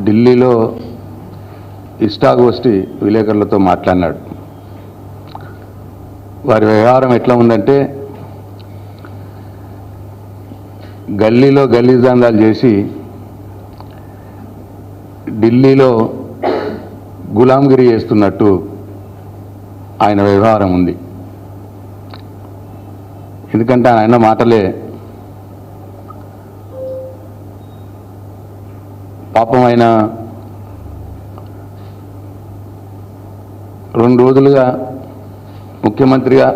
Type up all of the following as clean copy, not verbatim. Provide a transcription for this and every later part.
ఢిల్లీలో ఇష్టాగోష్ఠి విలేకరులతో మాట్లాడినాడు. వారి వ్యవహారం ఎట్లా ఉందంటే, గల్లీలో గల్లీదందాలు చేసి ఢిల్లీలో గులాంగిరి చేస్తున్నట్టు ఆయన వ్యవహారం ఉంది. ఎందుకంటే ఆయన మాటలే పాపం. ఆయన 2 రోజులుగా ముఖ్యమంత్రిగా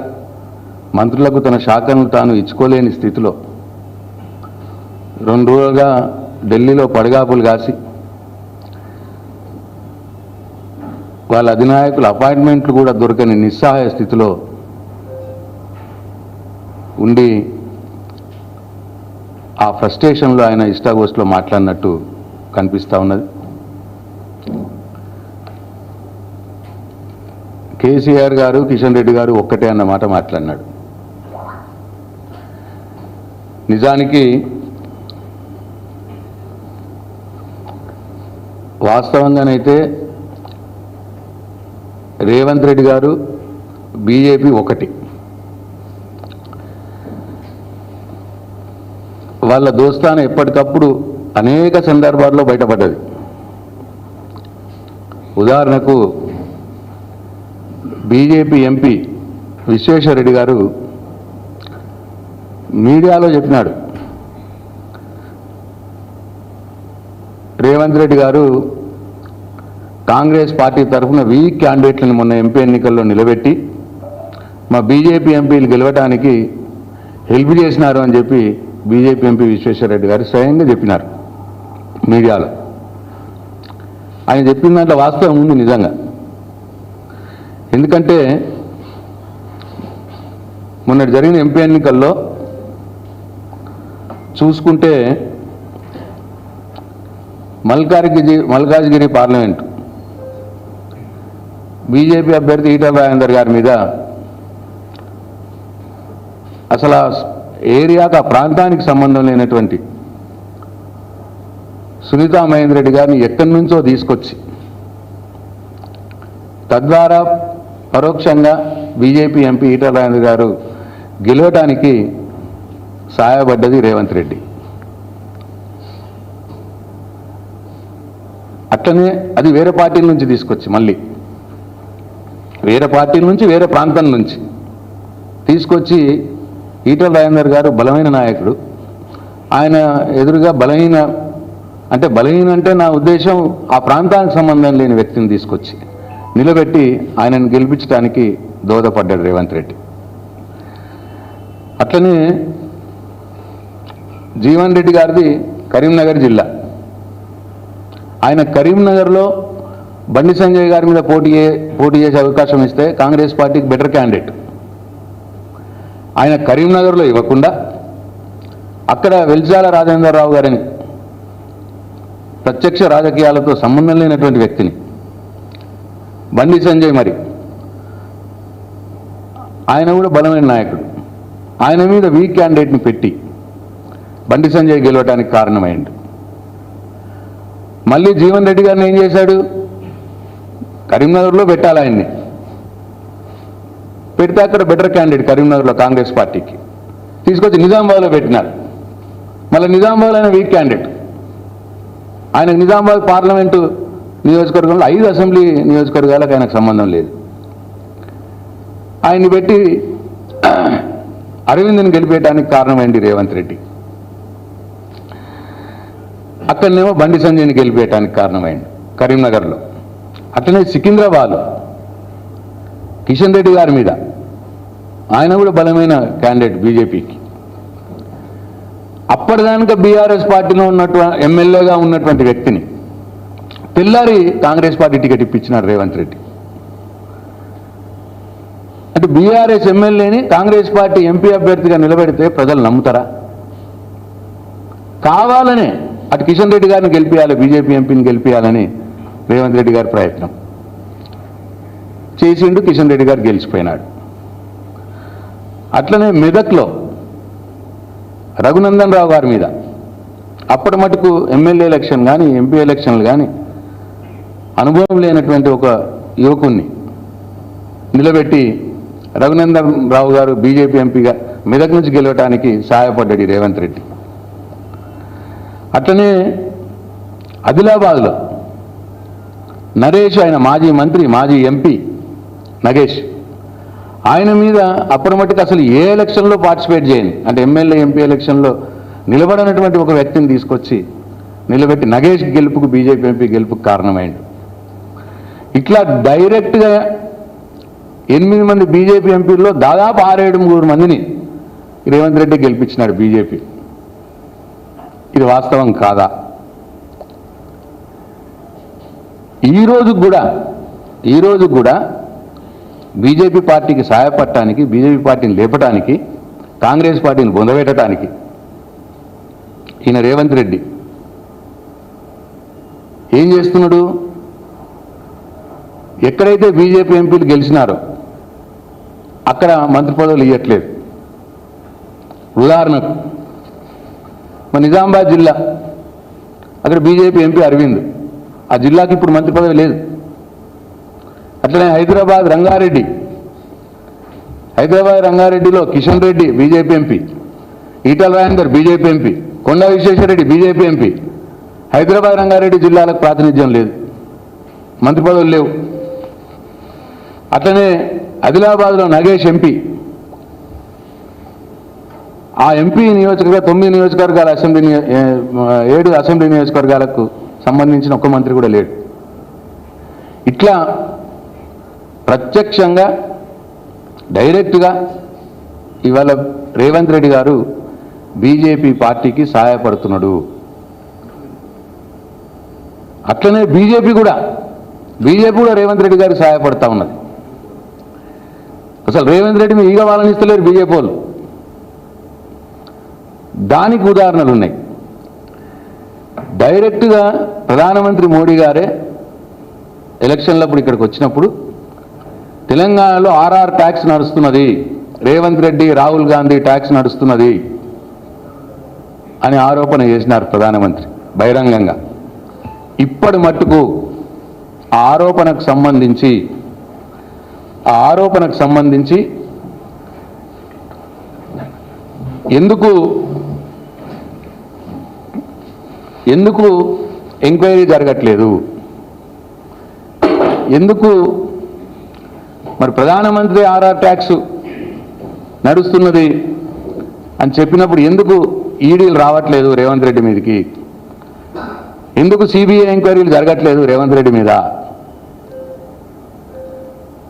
మంత్రులకు తన శాఖను తాను ఇచ్చుకోలేని స్థితిలో 2 రోజులుగా ఢిల్లీలో పడిగాపులు కాసి వాళ్ళ అధినాయకుల అపాయింట్మెంట్లు కూడా దొరకని నిస్సహాయ స్థితిలో ఉండి ఆ ఫ్రస్ట్రేషన్లో ఆయన ఇష్టాగోష్ఠిలో మాట్లాడినట్టు కనిపిస్తూ ఉన్నది. కేసీఆర్ గారు, కిషన్ రెడ్డి గారు ఒక్కటే అన్నమాట మాట్లాడినాడు. నిజానికి వాస్తవంగానైతే రేవంత్ రెడ్డి గారు, బీజేపీ ఒకటి. వాళ్ళ దోస్తాన ఎప్పటికప్పుడు అనేక సందర్భాల్లో బయటపడ్డది. ఉదాహరణకు బీజేపీ ఎంపీ విశ్వేశ్వరరెడ్డి గారు మీడియాలో చెప్పినాడు, రేవంత్ రెడ్డి గారు కాంగ్రెస్ పార్టీ తరఫున వీక్ క్యాండిడేట్లను మొన్న ఎంపీ ఎన్నికల్లో నిలబెట్టి మా బీజేపీ ఎంపీలు గెలవడానికి హెల్ప్ చేసినారు అని చెప్పి బీజేపీ ఎంపీ విశ్వేశ్వరరెడ్డి గారు స్వయంగా చెప్పినారు మీడియాలో. ఆయన చెప్పిన దాంట్లో వాస్తవం ఉంది నిజంగా. ఎందుకంటే మొన్నటి జరిగిన ఎంపీ ఎన్నికల్లో చూసుకుంటే మల్కాజ్గిరి పార్లమెంటు బీజేపీ అభ్యర్థి ఈటల రాజేందర్ గారి మీద అసలు ఆ ఏరియాకు, ఆ ప్రాంతానికి సంబంధం లేనటువంటి సునీతా మహేందర్ రెడ్డి గారిని ఎక్కడి నుంచో తీసుకొచ్చి తద్వారా పరోక్షంగా బీజేపీ ఎంపీ ఈటల రాజేందర్ గారు గెలవటానికి సహాయపడ్డది రేవంత్ రెడ్డి. అట్లనే అది వేరే పార్టీల నుంచి తీసుకొచ్చి, మళ్ళీ వేరే పార్టీల నుంచి, వేరే ప్రాంతం నుంచి తీసుకొచ్చి ఈటల రాజేందర్ గారు బలమైన నాయకుడు, ఆయన ఎదురుగా బలహీన అంటే నా ఉద్దేశం ఆ ప్రాంతానికి సంబంధం లేని వ్యక్తిని తీసుకొచ్చి నిలబెట్టి ఆయనను గెలిపించడానికి దోహదపడ్డాడు రేవంత్ రెడ్డి. అట్లనే జీవన్ రెడ్డి గారిది కరీంనగర్ జిల్లా. ఆయన కరీంనగర్లో బండి సంజయ్ గారి మీద పోటీ చేసే అవకాశం ఇస్తే కాంగ్రెస్ పార్టీకి బెటర్ క్యాండిడేట్. ఆయన కరీంనగర్లో ఇవ్వకుండా అక్కడ వెల్జాల రాజేంద్రరావు గారిని, ప్రత్యక్ష రాజకీయాలతో సంబంధం లేనటువంటి వ్యక్తిని, బండి సంజయ్ మరి ఆయన కూడా బలమైన నాయకుడు, ఆయన మీద వీక్ క్యాండిడేట్ని పెట్టి బండి సంజయ్ గెలవడానికి కారణమైంది. మళ్ళీ జీవన్ రెడ్డి గారిని ఏం చేశాడు, కరీంనగర్లో పెట్టాలి ఆయన్ని, పెడితే అక్కడ బెటర్ క్యాండిడేట్ కరీంనగర్లో కాంగ్రెస్ పార్టీకి తీసుకొచ్చి నిజామాబాద్లో పెట్టినారు. మళ్ళీ నిజామాబాద్ ఆయన వీక్ క్యాండిడేట్. ఆయనకు నిజామాబాద్ పార్లమెంటు నియోజకవర్గంలో 5 అసెంబ్లీ నియోజకవర్గాలకు ఆయనకు సంబంధం లేదు. ఆయన్ని పెట్టి అరవింద్ని గెలిపేయడానికి కారణమైంది రేవంత్ రెడ్డి. అక్కడనేమో బండి సంజయ్ని గెలిపేయడానికి కారణమైంది కరీంనగర్లో. అట్లనే సికింద్రాబాద్ కిషన్ రెడ్డి గారి మీద, ఆయన కూడా బలమైన క్యాండిడేట్ బీజేపీకి. అప్పటిదానిక బీఆర్ఎస్ పార్టీలో ఎమ్మెల్యేగా ఉన్నటువంటి వ్యక్తిని తెల్లారి కాంగ్రెస్ పార్టీ టికెట్ ఇప్పించినాడు రేవంత్ రెడ్డి. అంటే బీఆర్ఎస్ ఎమ్మెల్యేని కాంగ్రెస్ పార్టీ ఎంపీ అభ్యర్థిగా నిలబెడితే ప్రజలు నమ్ముతారా? కావాలనే అటు కిషన్ రెడ్డి గారిని గెలిపించాలి, బీజేపీ ఎంపీని గెలిపించాలని రేవంత్ రెడ్డి గారి ప్రయత్నం చేసిండు. కిషన్ రెడ్డి గారు గెలిచిపోయినాడు. అట్లనే మెదక్లో రఘునందన్ రావు గారి మీద అప్పటి మటుకు ఎమ్మెల్యే ఎలక్షన్ కానీ ఎంపీ ఎలక్షన్లు కానీ అనుభవం లేనటువంటి ఒక యువకుణ్ణి నిలబెట్టి రఘునందన్ రావు గారు బీజేపీ ఎంపీగా మెదక్ నుంచి గెలవటానికి సహాయపడ్డాడు రేవంత్ రెడ్డి. అట్లనే ఆదిలాబాద్లో నరేష్, ఆయన మాజీ మంత్రి, మాజీ ఎంపీ నగేష్, ఆయన మీద అప్పటి మట్టుకు అసలు ఏ ఎలక్షన్లో పార్టిసిపేట్ చేయను, అంటే ఎమ్మెల్యే ఎంపీ ఎలక్షన్లో నిలబడినటువంటి ఒక వ్యక్తిని తీసుకొచ్చి నిలబెట్టి నగేష్ గెలుపుకు, బీజేపీ ఎంపీ గెలుపుకు కారణమైంది. ఇట్లా డైరెక్ట్గా 8 మంది బీజేపీ ఎంపీల్లో దాదాపు 6-7 మందిని రేవంత్ రెడ్డి గెలిపించినాడు బీజేపీ. ఇది వాస్తవం కాదా? ఈ రోజు కూడా బీజేపీ పార్టీకి సహాయపడటానికి, బీజేపీ పార్టీని లేపటానికి, కాంగ్రెస్ పార్టీని బొందబెట్టడానికి ఈయన రేవంత్ రెడ్డి ఏం చేస్తున్నాడు? ఎక్కడైతే బీజేపీ ఎంపీలు గెలిచినారో అక్కడ మంత్రి పదవులు ఇవ్వట్లేదు. ఉదాహరణకు మన నిజామాబాద్ జిల్లా, అక్కడ బీజేపీ ఎంపీ అరవింద్, ఆ జిల్లాకి ఇప్పుడు మంత్రి పదవి లేదు. అట్లనే హైదరాబాద్ రంగారెడ్డిలో Kishan Reddy BJP MP, Etela Rajender BJP MP, Konda Vishweshwar Reddy BJP MP. Hyderabad Rangareddy జిల్లాలకు ప్రాతినిధ్యం లేదు, మంత్రి పదవులు లేవు. అట్లనే ఆదిలాబాద్లో నగేష్ ఎంపీ, ఆ ఎంపీ నియోజకవర్గ 9 నియోజకవర్గాల 7 అసెంబ్లీ నియోజకవర్గాలకు సంబంధించిన ఒక్క మంత్రి కూడా లేడు. ఇట్లా ప్రత్యక్షంగా డైరెక్ట్గా ఇవాళ రేవంత్ రెడ్డి గారు బీజేపీ పార్టీకి సహాయపడుతున్నాడు. అట్లనే బీజేపీ కూడా రేవంత్ రెడ్డి గారికి సహాయపడతా ఉన్నది. అసలు రేవంత్ రెడ్డిని ఈగ వాళ్ళని ఇస్తలేరు బీజేపీ వాళ్ళు. దానికి ఉదాహరణలు ఉన్నాయి. డైరెక్ట్గా ప్రధానమంత్రి మోడీ గారే ఎలక్షన్లప్పుడు ఇక్కడికి వచ్చినప్పుడు తెలంగాణలో ఆర్ఆర్ ట్యాక్స్ నడుస్తున్నది, రేవంత్ రెడ్డి, రాహుల్ గాంధీ ట్యాక్స్ నడుస్తున్నది అని ఆరోపణ చేసినారు ప్రధానమంత్రి బహిరంగంగా. ఇప్పటి మట్టుకు ఆ ఆరోపణకు సంబంధించి ఎందుకు ఎంక్వైరీ జరగట్లేదు? ఎందుకు మరి ప్రధానమంత్రి ఆర్ఆర్ ట్యాక్స్ నడుస్తున్నది అని చెప్పినప్పుడు ఎందుకు ఈడీలు రావట్లేదు రేవంత్ రెడ్డి మీదకి? ఎందుకు సిబిఐ ఎంక్వైరీలు జరగట్లేదు రేవంత్ రెడ్డి మీద?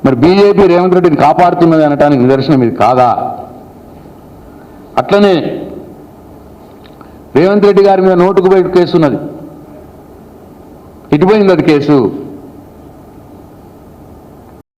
మరి బీజేపీ రేవంత్ రెడ్డిని కాపాడుతున్నది అనటానికి నిదర్శనం ఇది కాదా? అట్లనే రేవంత్ రెడ్డి గారి మీద నోటుకు బయట కేసు ఉన్నది, ఇటుపోయింది అది కేసు.